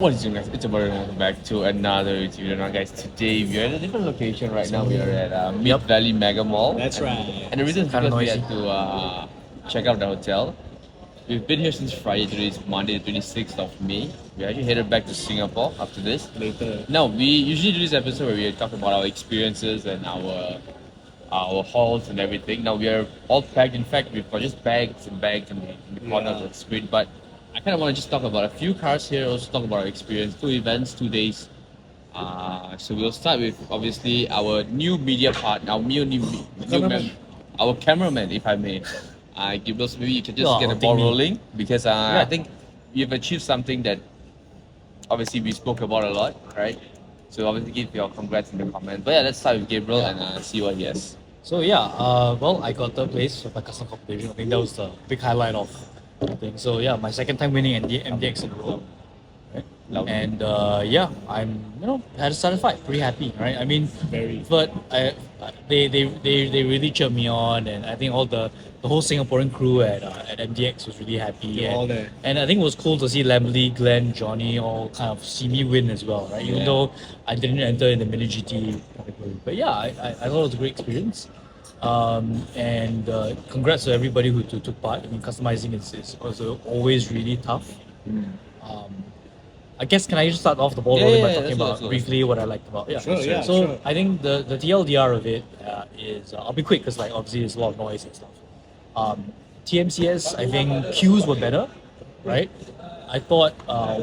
What is it, guys? It's about welcome back to another video. Now, guys, today we are at a different location right now. We are at Mid Valley Mega Mall. That's right. And the reason is Kinda because we noisy. had to check out the hotel. We've been here since Friday. Today is Monday, the 26th of May. We actually headed back to Singapore after this. Later. Now, we usually do this episode where we talk about our experiences and our hauls and everything. Now, we are all packed. In fact, we've got just bags and bags in the corner of the screen. But I kind of want to just talk about a few cars here, also talk about our experience, 2 events, 2 days. So we'll start with obviously our new media partner, Cameraman. our cameraman, if I may. Gibbs, maybe you can just Yeah, get the I'll ball take me. rolling because I think you've achieved something that obviously we spoke about a lot, right? So obviously give your congrats in the comments. But yeah, let's start with Gabriel and see what he has. So well, I got third place with my custom competition. I think that was the big highlight of the thing. So yeah, my second time winning MDX in a row. Right? Lovely. And I'm had satisfied, pretty happy, right? I mean, Very. but they really cheered me on, and I think all the whole Singaporean crew at MDX was really happy. They're all there. And I think it was cool to see Lamborghini, Glenn, Johnny all kind of see me win as well, right? Even Yeah. though I didn't enter in the mini GT category, but yeah, I thought it was a great experience. And congrats to everybody who took part. I mean, customizing is also always really tough. I guess can I just start off the ball rolling by talking about briefly what I liked about Sure, yeah, so sure. I think the TLDR of it is I'll be quick because like obviously there's a lot of noise and stuff. TMCS, I think queues were better, right? I thought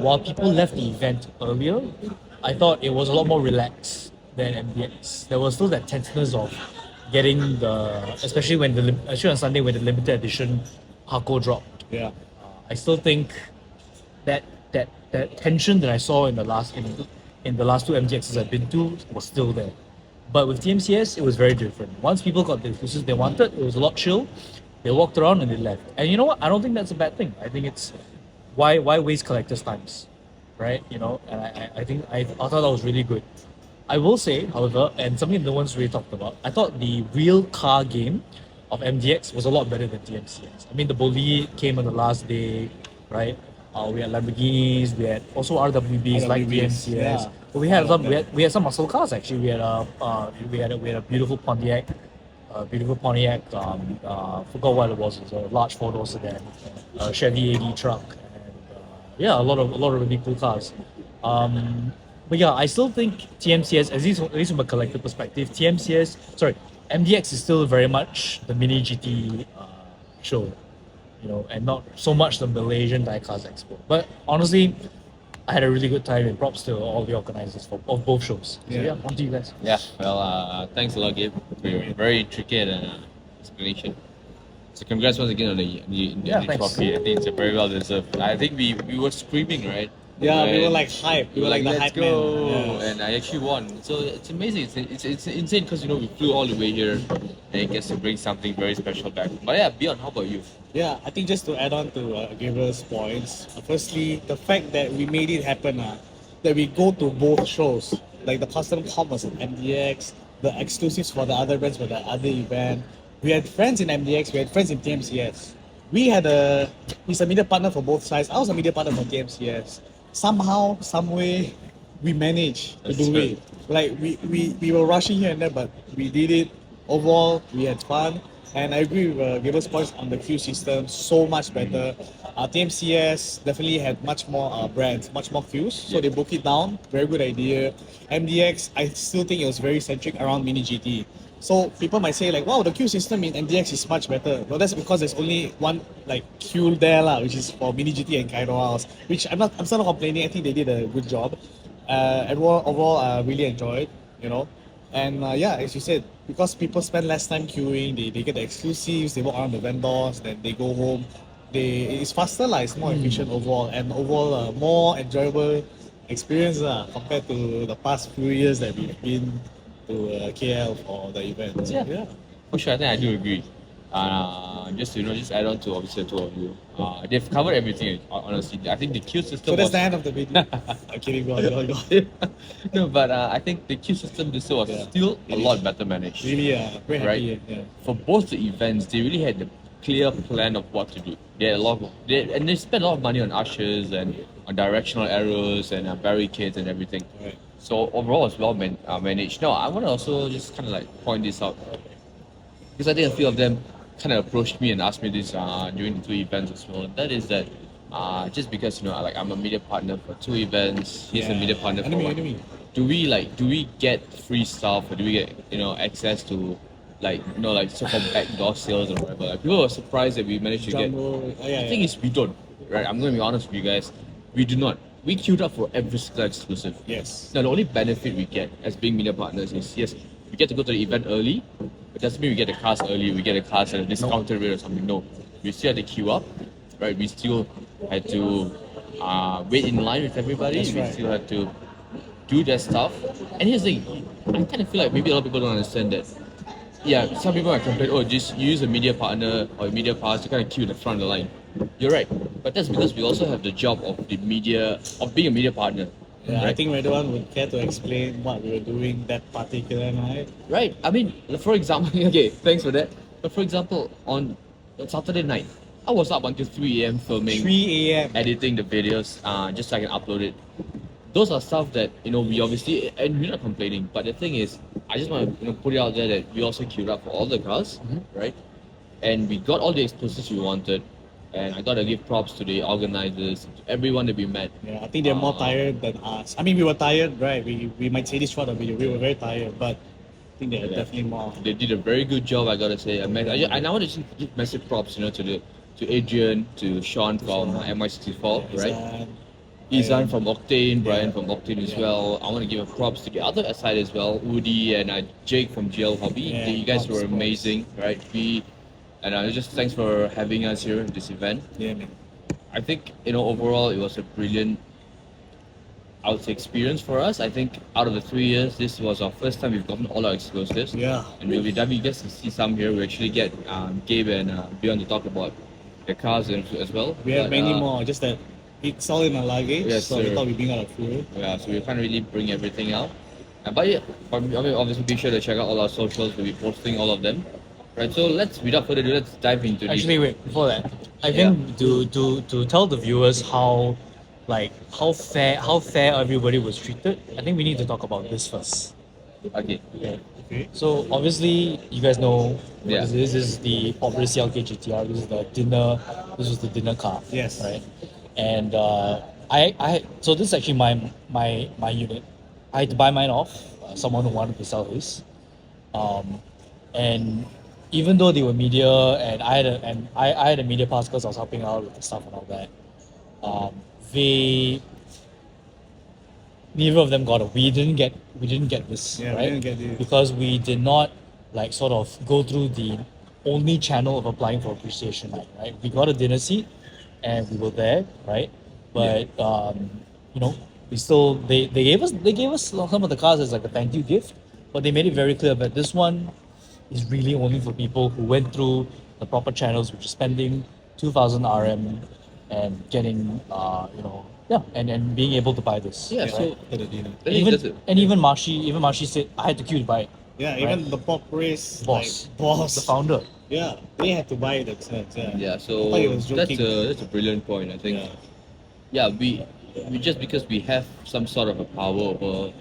while people left the event earlier, I thought it was a lot more relaxed than MDX. There was still that tenseness of getting especially especially on Sunday when the limited edition Hako dropped. Yeah. I still think that tension that I saw in the last two MGXs I've been to was still there. But with TMCS, it was very different. Once people got the exclusives they wanted, it was a lot chill. They walked around and they left. And you know what? I don't think that's a bad thing. I think it's why waste collectors' times, right? You know, and I thought that was really good. I will say, however, and something no one's really talked about, I thought the real car game of MDX was a lot better than TMCS. I mean, the bolide came on the last day, right? We had Lamborghinis, we had also RWBs like RWBs, TMCS. yeah. But we had some muscle cars actually. We had a beautiful Pontiac. Forgot what it was. It was a large four-door sedan, Chevy AD truck, and a lot of really cool cars. But yeah, I still think TMCS, at least from a collector perspective, MDX is still very much the mini GT show, you know, and not so much the Malaysian Diecast Expo. But honestly, I had a really good time, and props to all the organizers of both shows. So Yeah. on to you guys. Yeah, well, thanks a lot, Gabe, for your very intricate explanation. So congrats once again on the Thanks. trophy. I think it's a very well deserved. I think we were screaming, right? Yeah, we were When- like hype. We were like the let's hype go, man. Yeah. and I actually won. So it's amazing. It's insane because we flew all the way here, and it gets to bring something very special back. But yeah, Beyond, how about you? Yeah, I think just to add on to Gabriel's points, firstly, the fact that we made it happen, that we go to both shows, like the custom comp was at MDX, the exclusives for the other brands were the other event. We had friends in MDX, we had friends in TMCS. He's a media partner for both sides. I was a media partner for TMCS. Somehow, some way, we managed to That's do good. it. Like we were rushing here and there, but we did it. Overall, we had fun. And I agree with Gabriel's points on the queue system, so much better. TMCS definitely had much more brands, much more queues, so they broke it down. Very good idea. MDX, I still think it was very centric around Mini GT. So people might say like, wow, the queue system in MDX is much better. Well, that's because there's only one like queue there which is for Mini GT and Kaido House, which I'm still not complaining. I think they did a good job. Overall, I really enjoyed, you know. And as you said, because people spend less time queuing, they get the exclusives, they walk around the vendors, then they go home. It's faster, it's more efficient overall, and overall more enjoyable experience compared to the past few years that we've been to KL for the event. Yeah. For sure, I think I do agree. Just to just add on to obviously the two of you. They've covered everything. Honestly, I think the queue system. So that's was, the end of the video. I'm kidding, go on. No, but I think the queue system this year was still a lot better managed. Really, very happy. Right. Yeah. For both the events, they really had the clear plan of what to do. They had a lot of, they spent a lot of money on ushers and directional arrows and barricades and everything. Right. So overall, it's well managed. Now, I want to also just kind of like point this out because I think a few of them kind of approached me and asked me this during the two events as well. And that is that just because like I'm a media partner for two events, he's a media partner for one. Enemy. Do we get free stuff, or do we get access to like like so-called backdoor sales or whatever? Like, people were surprised that we managed to get. The thing is, we don't. Right, I'm gonna be honest with you guys. We do not. We queued up for every single exclusive. Yes. Now the only benefit we get as being media partners is yes, we get to go to the event early. It doesn't mean we get the cars early. We get the cars at a discounted rate or something. No, we still had to queue up. Right, we still had to wait in line with everybody. That's we right. still had to do their stuff. And here's the thing, I kind of feel like maybe a lot of people don't understand that. Yeah, some people might complain, oh, just use a media partner or a media pass to kind of queue at the front of the line. You're right, but that's because we also have the job of being a media partner. Yeah, I right? think everyone would care to explain what we were doing that particular night. Right. I mean, for example, okay, thanks for that. But for example, on Saturday night, I was up until 3 a.m. filming, 3 a.m. editing the videos, just so I can upload it. Those are stuff that we obviously, and we're not complaining. But the thing is, I just want to put it out there that we also queued up for all the cars, right? And we got all the exclusives we wanted. And I gotta give props to the organizers, to everyone that we met. Yeah, I think they're more tired than us. I mean, we were tired, right? We might say this throughout the video. We were very tired, but I think they're definitely more. They did a very good job, I gotta say. I now want to just give massive props, to Adrian, to Sean from MI64, right? Izan from Octane, Brian from Octane as well. I want to give a props to the other side as well, Woody and Jake from GL Hobby. Yeah, You guys were props. amazing, right? Just thanks for having us here at this event. Yeah, man. I think overall it was a brilliant experience for us. I think out of the 3 years, this was our first time we've gotten all our exclusives. Yeah. And we'll be done. You guys can see some here. We actually get Gabe and Bjorn to talk about the cars as well. We have But, many more, just that it's all in our luggage, Yes, so we sir. thought we'd bring out a few. Yeah, so we can't really bring everything out. But yeah, obviously be sure to check out all our socials. We'll be posting all of them. Right, so without further ado, let's dive into Actually, this. wait, before that, I think to tell the viewers how fair everybody was treated, I think we need to talk about this first. Okay. Okay. Okay. So obviously you guys know what Yeah. this is. This is the popular CLK GTR. This was the dinner car. Yes. Right. And so this is actually my unit. I had to buy mine off someone who wanted to sell his. And even though they were media and I had a media pass because I was helping out with the stuff and all that, neither of them got it. We didn't get this, Yeah, we right? didn't get this. Because we did not sort of go through the only channel of applying for appreciation night, right? We got a dinner seat and we were there, right? But we still they gave us some of the cars as like a thank you gift, but they made it very clear that this one is really only for people who went through the proper channels, which is spending 2,000 RM and getting and being able to buy this. Yeah, right? so For the dinner. Even Marshi said I had to queue to buy it. Yeah, Right. even the pop race Boss. boss. The founder. Yeah, they had to buy it themselves. Yeah. Yeah, I so thought he was that's joking. a brilliant point. I think. Yeah. Yeah, we just because we have some sort of a power over.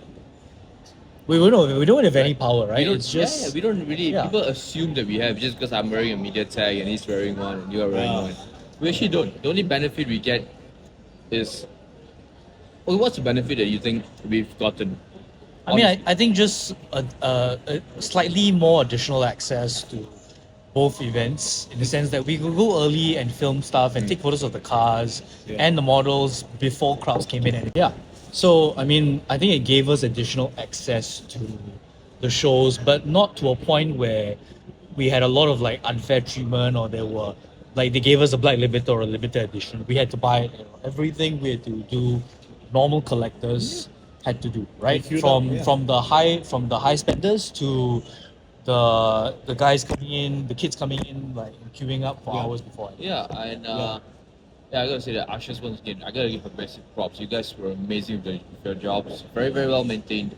We don't have any power, right? We don't, It's just we don't really. yeah. People assume that we have just because I'm wearing a media tag and he's wearing one and you are wearing Yeah. one. We actually don't. The only benefit we get is. Well, what's the benefit that you think we've gotten? I mean, I think just a slightly more additional access to both events in the sense that we could go early and film stuff and take photos of the cars and the models before crowds came in. And yeah, so I mean, I think it gave us additional access to the shows, but not to a point where we had a lot of unfair treatment or there were they gave us a black limited or a limited edition. We had to buy everything. We had to do normal collectors had to do, right? queued From up, yeah. from the high spenders to the guys coming in, the kids coming in queuing up for hours before. Yeah, and I gotta say that Ashes once again, I gotta give a massive props. You guys were amazing with your jobs, very very well maintained.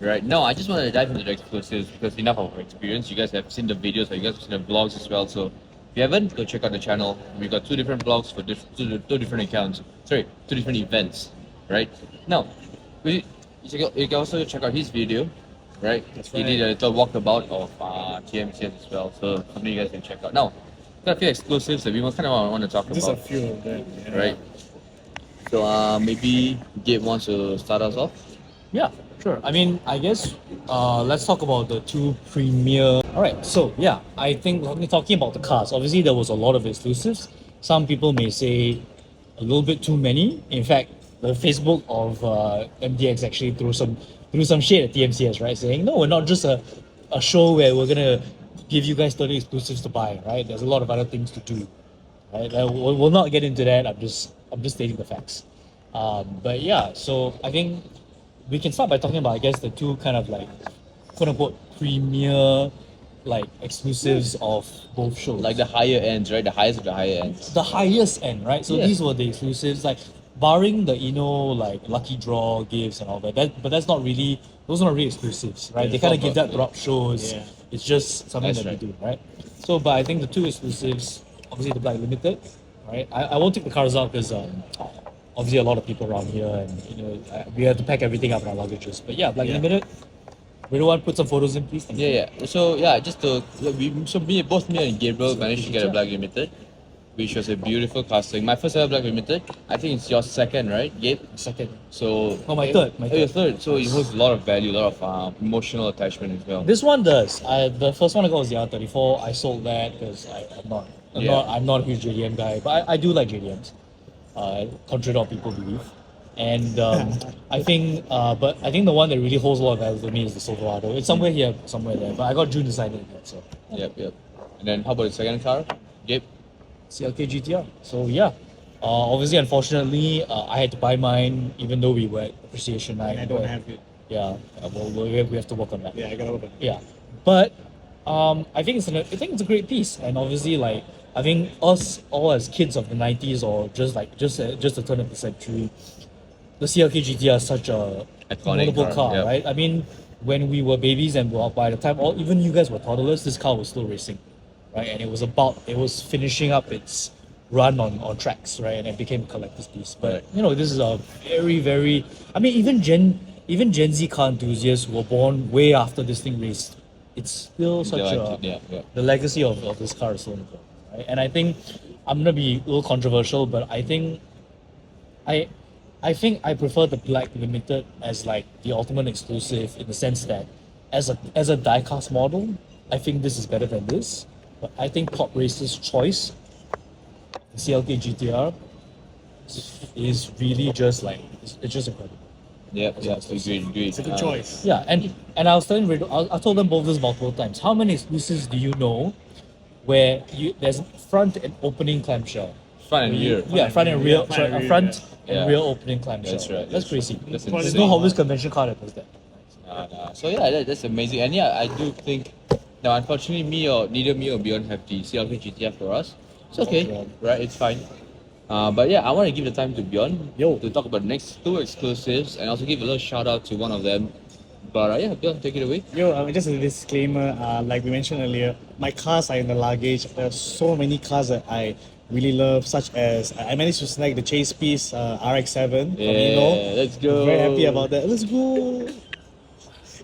Right now, I just wanted to dive into the exclusives because enough of our experience. You guys have seen the videos, you guys have seen the vlogs as well. So If you haven't, go check out the channel. We got 2 different vlogs for two different accounts. Sorry, 2 different events, right? Now, you can also check out his video, right? That's He right. did a little walkabout of TMCS as well, so something you guys can check out. Now, got a few exclusives that we kind of want to talk Just a about, few of them. Yeah. right? So maybe Gabe wants to start us off. Yeah, sure. I mean, I guess let's talk about the two premier. All right, so yeah, I think talking about the cars, obviously there was a lot of exclusives. Some people may say a little bit too many. In fact, the Facebook of MDX actually threw some shade at TMCS, right? Saying no, we're not just a show where we're gonna give you guys 30 exclusives to buy, right? There's a lot of other things to do, right? We'll not get into that. I'm just stating the facts. But yeah, so I think we can start by talking about, I guess, the two kind of like quote unquote premier like exclusives of both shows. Like the higher ends, right? The highest of the higher ends. The highest end, right? So Yeah. these were the exclusives, like barring the like lucky draw gifts and all that. But that's not really, those are not really exclusives, right? Yeah, They kind of proper, give that yeah. throughout shows. Yeah. It's just something That's that right. we do, right? So, but I think the two exclusives, obviously the Black Limited, right? I won't take the cars out because obviously a lot of people around here, and we have to pack everything up in our luggages. But yeah, Black Yeah. Limited. We don't want to put some photos in, please. Thank you. Yeah. So just to both me and Gabriel managed to get a Black Limited, which was a beautiful casting. My first ever Black Limited. I think it's your second, right, Gabe? Second. So Oh, my third, my Oh, your third. third. So it holds a lot of value, a lot of emotional attachment as well. This one does. The first one I got was the R34. I sold that because I'm not a huge JDM guy, but I do like JDMs. Contrary to what people believe. And I think the one that really holds a lot of value for me is the Silverado. It's somewhere here, somewhere there. But I got June decided yet, so Yep. And then how about the second car, Gabe? CLK GTR. So yeah. Obviously, unfortunately, I had to buy mine, even though we were at appreciation night. And I don't but have it. Yeah, we have to work on that. Yeah, I gotta open. Yeah, but I think it's a great piece, and obviously, like, I think us all as kids of the '90s, or just the turn of the century, the CLK GTR is such a Iconic notable car, car, yeah. right? I mean, when we were babies and by the time even you guys were toddlers, this car was still racing, right? And it was finishing up its run on tracks, right? And it became a collector's piece. But Right. this is a very, I mean, even Gen Z car enthusiasts who were born way after this thing raced, it's still such Yeah. the legacy of this car is so important, right? And I think I'm gonna be a little controversial, but I think I prefer the Black Limited as like the ultimate exclusive, in the sense that as a diecast model, I think this is better than this. But I think Pop Racer's choice, the CLK GTR, is really just like it's just incredible. Yep. Agreed. It's a good choice. Yeah, and I was telling I told them both this multiple times. How many exclusives do you know where there's front and opening clamshell? Front and rear. Yeah, front and rear, Front and rear, front yeah. and rear opening clamshell. That's right. That's crazy. That's There's insane. no Hobbies convention car that does that. So that's amazing. And yeah, I do think now unfortunately neither me or Bjorn have the CLK GTR for us. It's okay, Yeah. right? It's fine. But yeah, I want to give the time to Bjorn Yo. to talk about the next two exclusives and also give a little shout out to one of them. But yeah, Bjorn, take it away. Just a disclaimer, like we mentioned earlier, my cars are in the luggage. There are so many cars that I really love, such as I managed to snag the chase piece RX-7 from Eno. Let's go. Very happy about that. Let's go.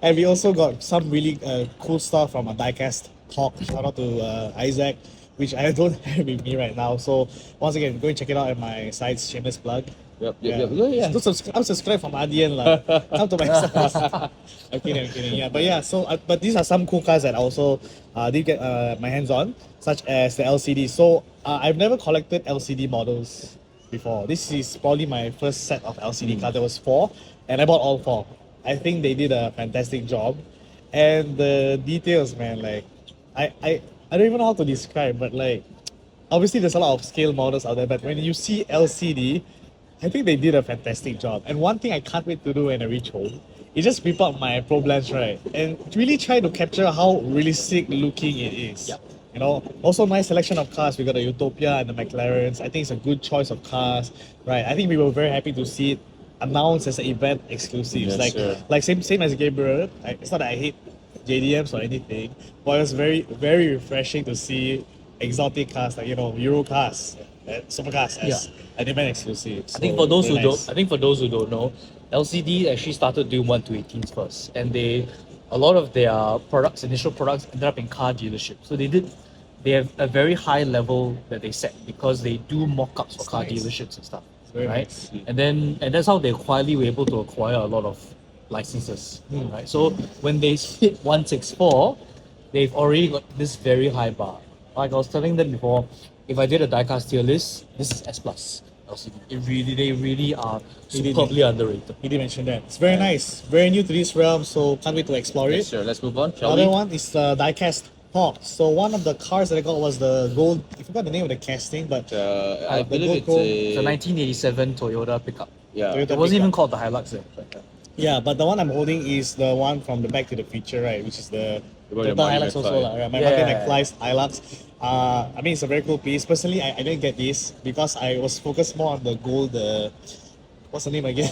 And we also got some really cool stuff from a Diecast talk. Shout out to Isaac, which I don't have with me right now. So once again, go and check it out at my site's shameless plug. Yep. Yeah. I'm subscribed from RDN lah. Come to my site. I'm kidding. Yeah, but yeah. So, but these are some cool cars that I also did get my hands on, such as the LCD. So I've never collected LCD models before. This is probably my first set of LCD cars. There was 4, and I bought all 4. I think they did a fantastic job, and the details, man. Like, I don't even know how to describe, but like, obviously there's a lot of scale models out there, but when you see LCD, I think they did a fantastic job. And one thing I can't wait to do when I reach home is just whip up my Pro Blends, right? And really try to capture how realistic looking it is. Yep. Also nice selection of cars. We got the Utopia and the McLarens. I think it's a good choice of cars, right? I think we were very happy to see it announced as an event exclusive. Yes, sir. Like same as Gabriel. It's not that I hate JDMs or anything, but it was very, very refreshing to see exotic cars, like Euro cars, supercars as an event exclusive. I think for those who don't know, LCD actually started doing 1/18s first, and a lot of their initial products ended up in car dealerships. So they have a very high level that they set because they do mock-ups for car dealerships and stuff, very right? nice. And that's how they quietly were able to acquire a lot of licenses, right? So when they hit 164, they've already got this very high bar. Like I was telling them before, if I did a diecast tier list, this is S plus LCD. They really are superbly underrated. He did mention that. It's very nice, very new to this realm, so can't wait to explore Yes, it. sure. Let's move on, shall Another we? one is the diecast Hawk. So one of the cars that I got was the gold. I forgot the name of the casting, but I the believe gold it's chrome. It's a 1987 Toyota pickup. yeah. Toyota It wasn't even pickup. called the Hilux then. Yeah, but the one I'm holding is the one from the Back to the Future, right? Which is the The one your Toyota Marty Hilux also, McFly. lah. Right? My Yeah. Martin McFly's Hilux. I mean, it's a very cool piece. Personally, I didn't get this because I was focused more on the gold. What's the name again?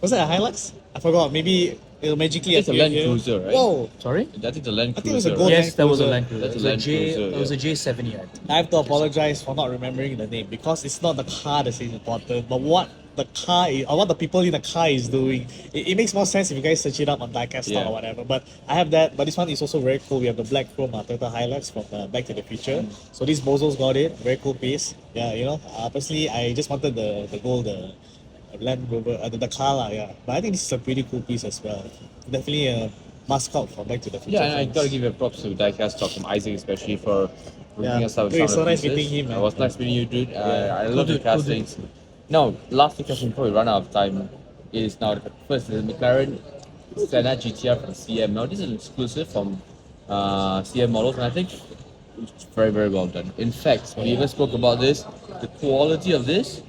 Was that a Hilux? I forgot. Maybe it'll magically It's a appear Land here. Cruiser, right? Whoa! Sorry? That's the Land I think it was Cruiser. a gold- Yes, that was a Cruiser. Land Cruiser. That's It was a a Land Cruiser, It was a J70, I think. I have to apologize for not remembering the name because it's not the car that's important, but what the car is, or what the people in the car is doing. It makes more sense if you guys search it up on Diecast Yeah. or whatever. But I have that. But this one is also very cool. We have the black chrome Toyota Hilux from Back to the Future. So these bozos got it. Very cool piece. Yeah, personally, I just wanted the gold, Land Rover, the car, lah, yeah. But I think this is a pretty cool piece as well. Definitely a mascot for Back to the Future. Yeah, and I fans. gotta give a props to Diecast Talk from Isaac, especially for bringing Yeah. us up with Dude, some so of the nice pieces. meeting him, man. It was nice meeting you, dude. Yeah. I love the Cool dude, cool dude. castings. Now, last two casting before we run out of time is now the first the McLaren Senna GTR from CM. Now this is an exclusive from CM models, and I think it's very very well done. In fact, we even spoke about this. The quality of this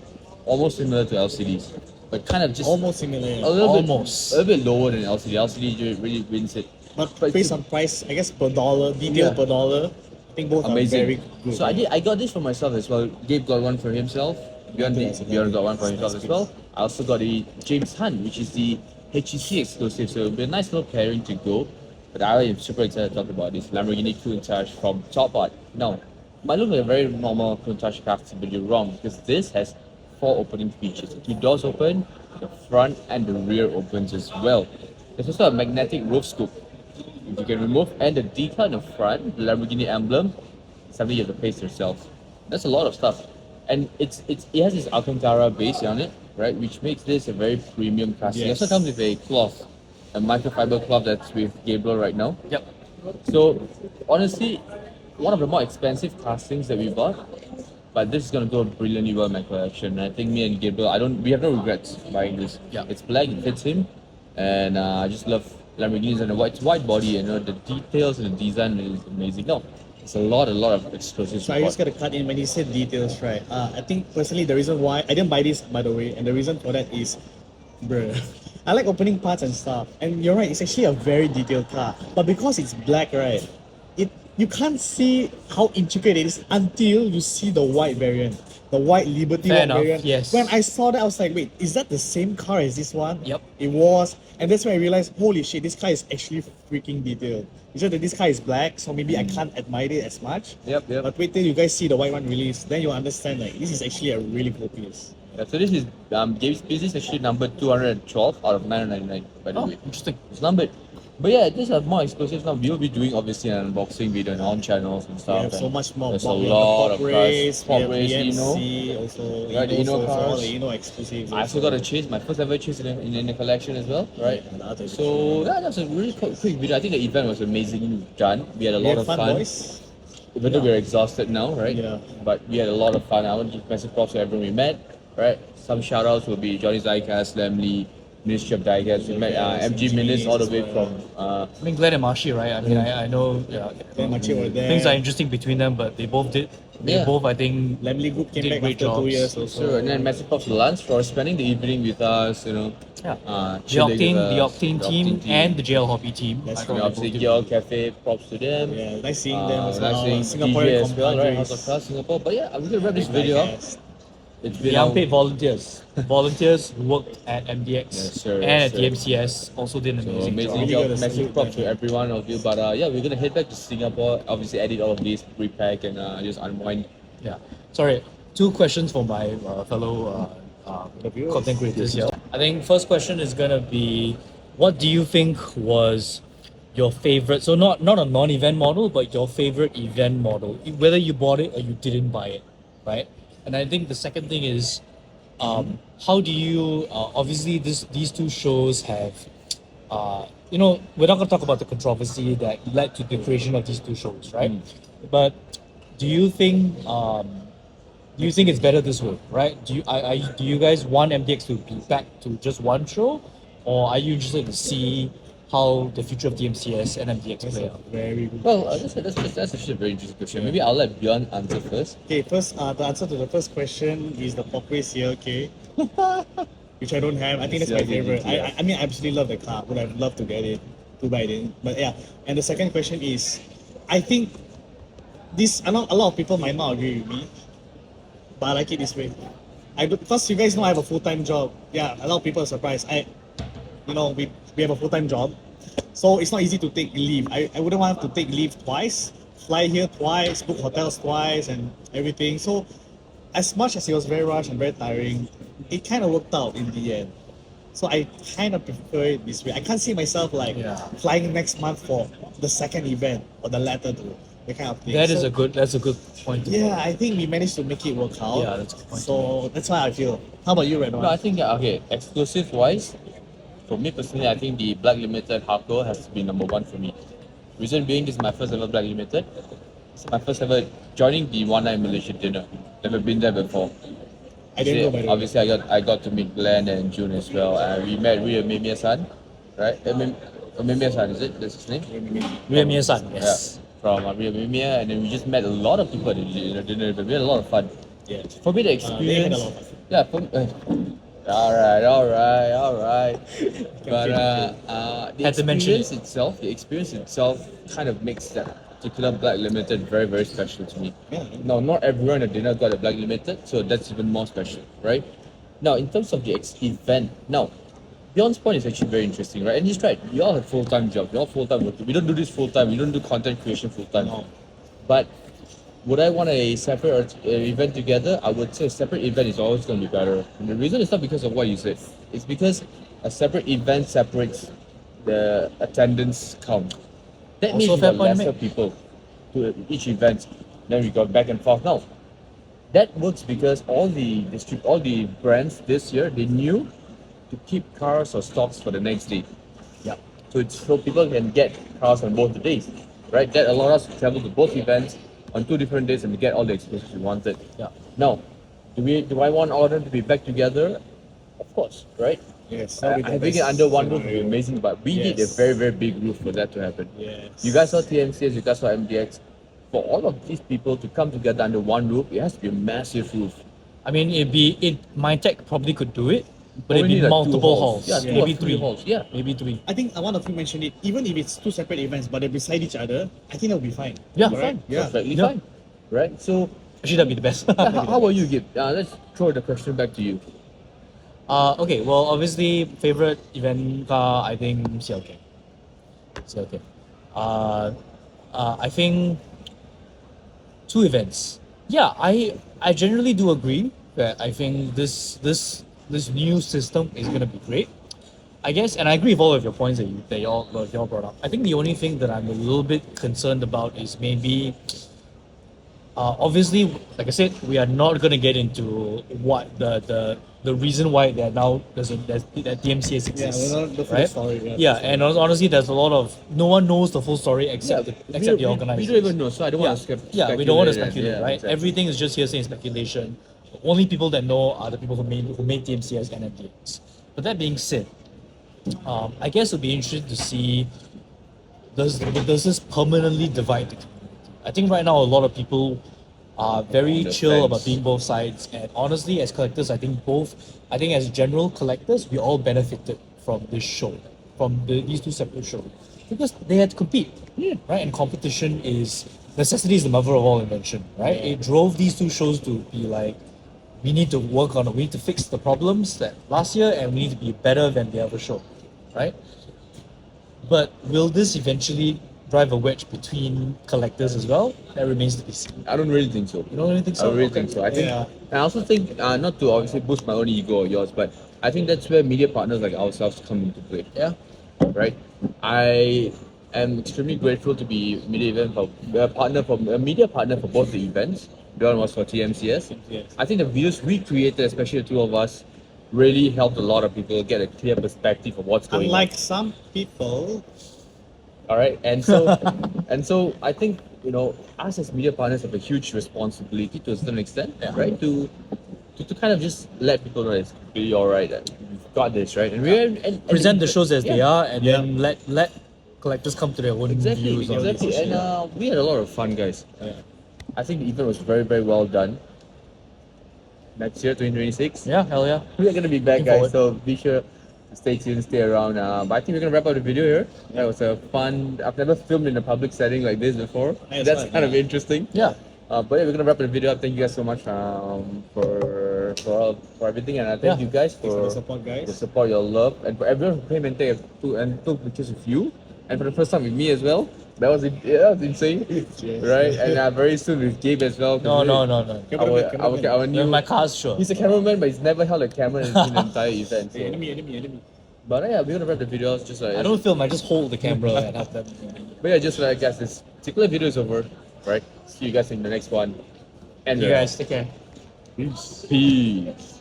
almost similar to LCDs, but kind of just Almost similar. a little Almost. bit, a little bit lower than LCD. LCD really wins it. But But based on price, I guess per dollar, detail Yeah. per dollar, I think both Amazing. are very good. So I got this for myself as well. Gabe got one for himself. Bjorn got one for himself as well. I also got the James Hunt, which is the HEC exclusive. So it'll be a nice little pairing to go. But I am super excited to talk about this Lamborghini Countach from Top Art. Now, might look like a very normal Countach car, but you're wrong because this has 4 opening features. The 2 doors open, the front and the rear opens as well. There's also a magnetic roof scoop if you can remove, and the decal in the front, the Lamborghini emblem, something you have to paste yourself. That's a lot of stuff, and it has this Alcantara base on it, right, which makes this a very premium casting. It also Yes. comes with a cloth, a microfiber cloth that's with Gabriel right now. Yep. So honestly, one of the more expensive castings that we bought, but this is gonna go brilliantly well in my collection. I think me and Gabriel, we have no regrets buying this. Yeah. It's black, it fits him, and I just love Lamborghinis and the white body. The details and the design is amazing. No, it's a lot of exclusive So I just support. gotta cut in when you said details, right? I think personally the reason why I didn't buy this, by the way, and the reason for that is, bruh, I like opening parts and stuff. And you're right, it's actually a very detailed car. But because it's black, right, you can't see how intricate it is until you see the white variant, the white Liberty Fair Walk enough, variant. yes. When I saw that, I was like, wait, is that the same car as this one? Yep. It was, and that's when I realized, holy shit, this car is actually freaking detailed. It's just that this car is black, so maybe I can't admire it as much. Yep. But wait till you guys see the white one release, then you'll understand like this is actually a really cool piece. Yeah, so this is Gabe's piece is actually number 212 out of 999. By the Oh, way, interesting. it's numbered. But yeah, these are more exclusives now. We'll be doing obviously an unboxing video on our own channels and We stuff. have so and much more. There's a We have the lot Pop of race, cars. Pop we race, have Eno. EMC, also Right, the Eno also all cars. the Eno exclusives. I also got a chase, my first ever chase in the collection as well, right? And the other So yeah, that's a really quick video. I think the event was amazingly done. We had a we lot had of fun, fun. boys. Even though we're exhausted now, right? Yeah. But we had a lot of fun. I want to give massive props to everyone we met, right? Some shout outs will be Johnny's Diecast, Lamley, Ministry of Diecast. We met MG Minis all the way from I mean, Glenn and Marshy, right? I mean, I know Then Machi were there. things are interesting between them, but they both did. They Yeah. both, I think, Lamley Group came did back great after 2 jobs. years also. Sure, and then massive props to Lance for spending the evening with us, yeah. The chilling with Octane, the us, Octane team, and the JL Hobby team. That's I thought you they know, both obviously did Girl Cafe, props to them. Yeah, nice seeing them as Nice well. seeing Singaporean DJ as well, right? compadres. House of Cars Singapore. But yeah, I'm gonna wrap this video up. Diecast. it's been the unpaid volunteers. Volunteers who worked at MDX Yes, sir, and yes, at sir. DMCS also did an So amazing amazing job. Really job, gotta massive salute props them, to every one of you. But yeah, we're gonna head back to Singapore. Obviously, edit all of these, repack, and just unwind. Yeah. Sorry, two questions for my fellow viewers. content creators here. I think first question is gonna be, what do you think was your favorite? So not a non-event model, but your favorite event model, whether you bought it or you didn't buy it, right? And I think the second thing is, how do you obviously these two shows have we're not going to talk about the controversy that led to the creation of these two shows, right? But do you think it's better this way, right? Do you guys want MDX to be back to just one show, or are you interested to see how the future of DMCS and MDX That's play a out? very good. Well, that's actually a very interesting question. Maybe I'll let Bjorn answer first. Okay, first, the answer to the first question is the Popway CLK, which I don't have. I think that's my CLK favorite. GTR. I mean, I absolutely love the car. Would have loved to get it. Too bad I didn't. But yeah, and the second question is, I think a lot of people might not agree with me, but I like it this way. Because you guys know I have a full-time job. Yeah, a lot of people are surprised. We have a full-time job, so it's not easy to take leave. I wouldn't want to take leave twice, fly here twice, book hotels twice, and everything. So, as much as it was very rushed and very tiring, it kind of worked out in the end. So I kind of prefer it this way. I can't see myself like flying next month for the second event or the latter two, the kind of thing. That's a good point. Yeah, I think we managed to make it work out. Yeah, that's a good point. So that's why I feel. How about you, Redwan? No, I think okay, exclusive wise, for me personally, I think the Black Limited hardcore has been number one for me. Reason being, this is my first ever Black Limited. It's my first ever joining the one night Malaysia dinner. Never been there before. I didn't go by the way. Obviously, I got to meet Glenn and June as well. We met Ria Mimiya-san, right? Mimiya-san, is it? That's his name? Ria Mia-san, yes. Yeah, from Ria Mimiya, and then we just met a lot of people at the dinner. We had a lot of fun. Yeah. For me, the They had experience. a lot of fun. Yeah, all right. But the Had to mention experience itself kind of makes that particular Black Limited very, very special to me. Yeah. Now, not everyone at dinner got a Black Limited, so that's even more special, right? Now, in terms of the event, now, Bjorn's point is actually very interesting, right? And he's right. We all have full-time jobs. We all full-time work. We don't do this full-time. We don't do content creation full-time. No. But would I want a separate event together? I would say a separate event is always going to be better. And the reason is not because of what you said. It's because a separate event separates the attendance count. That Also means a we fair got point to lesser make. people to each event. Then we got back and forth. Now, that works because all the brands this year, they knew to keep cars or stocks for the next day. Yeah. So people can get cars on both the days, right? That allowed us to travel to both events on 2 different days and to get all the experiences we wanted. Yeah. Now, do I want all of them to be back together? Of course, right? Yes. Having it under one roof would be amazing, but we need a Yes. very, very big roof for that to happen. Yes. You guys saw TMCS, you guys saw MDX. For all of these people to come together under one roof, it has to be a massive roof. I mean, my tech probably could do it, but it'd Only be like 2 multiple halls. Yeah, 2 maybe or 3 halls. Yeah. Maybe 3. I think one of you mentioned it. Even if it's two separate events, but they're beside each other, I think that'll be fine. Yeah, Correct? fine. Yeah. Perfectly Yeah. fine. Right? So, Actually, that'd be the best. how about you, Gib? Let's throw the question back to you. Okay, well, obviously, favorite event car, I think CLK. CLK. I think 2 events. Yeah, I generally do agree that I think this new system is gonna be great. I guess, and I agree with all of your points that you all brought up. I think the only thing that I'm a little bit concerned about is maybe, obviously, like I said, we are not gonna get into what the reason why there now that DMCS Yeah, exists. we're not the full right? story. Yeah, and honestly, there's a lot of no one knows the full story except the we organizers. don't even know, so I don't want to speculate. Yeah, we don't want to and- speculate, yeah, right? exactly. Everything is just hearsay and speculation. The only people that know are the people who made TMCS and MDX. But that being said, I guess it'll be interesting to see does this permanently divide the community. I think right now a lot of people are very On the chill fence. about being both sides, and honestly, as collectors, I think as general collectors, we all benefited from this show, from these 2 separate shows, because they had to compete, right? And competition necessity is the mother of all invention, right? It drove these 2 shows to be like we need to work on it. We need to fix the problems that last year, and we need to be better than the other show, right? But will this eventually drive a wedge between collectors as well? That remains to be seen. I don't really think so. You don't really think I so? don't really Okay. think so. I think, Yeah. and I also think, not to obviously boost my own ego or yours, but I think that's where media partners like ourselves come into play. Yeah. Right? I am extremely grateful to be a media partner for both the events. The one was for TMCS. Yes. I think the videos we created, especially the two of us, really helped a lot of people get a clear perspective of what's going Unlike some people, on. All right, and so I think us as media partners have a huge responsibility to a certain extent, Yeah. right? To kind of just let people know it's really all right, that we've got this, right? And we and Present the shows as they yeah. are, and Yeah. then let collectors come to their own Exactly, views on exactly. this. And we had a lot of fun, guys. Yeah. I think the event was very, very well done. Next year, 2026. Yeah, hell yeah. We are going to be back, Looking guys. So be sure to stay tuned, stay around. But I think we're going to wrap up the video here. That was a fun. I've never filmed in a public setting like this before. Yeah, it's That's fun, kind of yeah. interesting. Yeah. But yeah, we're going to wrap up the video up. Thank you guys so much for everything. And I thank Yeah. you guys thanks for for the support, the guys. support, your love, and for everyone who came and took pictures with you, and for the first time with me as well. That was insane, Yes. right? And very soon with Gabe as well. No. Our new. My car's sure. He's a cameraman, but he's never held a camera in the entire event. So. Hey, enemy. But yeah, we're gonna wrap the video just like. I don't film. I just hold the camera and have them. But yeah, just like guys, this particular video is over, right? See you guys in the next one. And You guys take care. Peace. peace.